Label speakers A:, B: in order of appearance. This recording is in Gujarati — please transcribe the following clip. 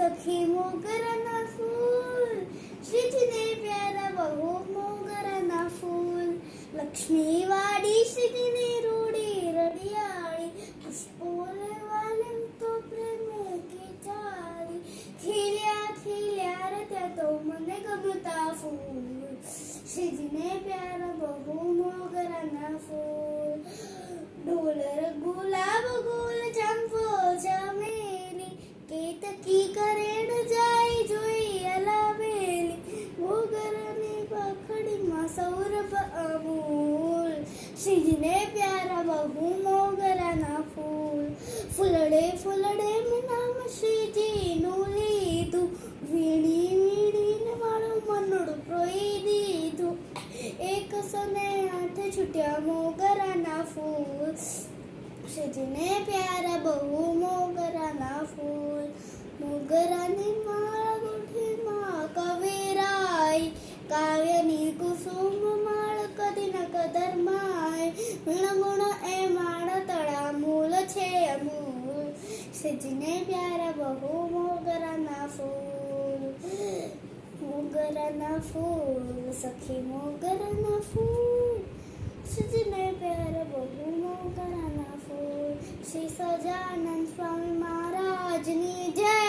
A: સખી મોગરાના ફૂલ, શ્રીજીને પ્યારા બહુ મોગરાના ફૂલ. લક્ષ્મી વાડી શ્રીજીને રૂડી રડિયાળી, પુષ્પો લેવાલે તો પ્રેમે કી ચાળી. ખીલ્યા ખીલ્યા રે ત્યાં તો મને ગમતા ફૂલ, શ્રીજીને પ્યારા બહુ મોગરાના ફૂલ. ડોલર ગુલાબ ગુલ ચંપો ચમેલી, કેતકી કરેણ જાય જોઈ અલાવેલી. મોગરાની પાખડીમાં સૌરભ અમૂલ, શ્રીજીને પ્યારા બહુ મોગરાના ફૂલ. ફૂલડે ફૂલડે મેં નામ શ્રીજીનું લીધું, વીણી વીણીને મારું મનડું પ્રોઈ દીધું. 108 છૂટ્યા મોગરાના ફૂલ, શ્રીજીને પ્યારા બહુ મોગરાના ફૂલ. મોગરાની માળા ગુઠીમાં કવેરાય, કાવ્યની કુસુમ માળ કદી ન કદરમાય. ગુણ એ માળ તળા મૂલ છે અમૂલ, શ્રીજીને પ્યારા બહુ મોગરાના ફૂલ. મોગરાના ફૂલ, સખી મોગરાના ફૂલ, શ્રીજીને પ્યારા બહુ મોગરાના ફૂલ. શ્રી સજાનંદ સ્વામી મહારાજની જય.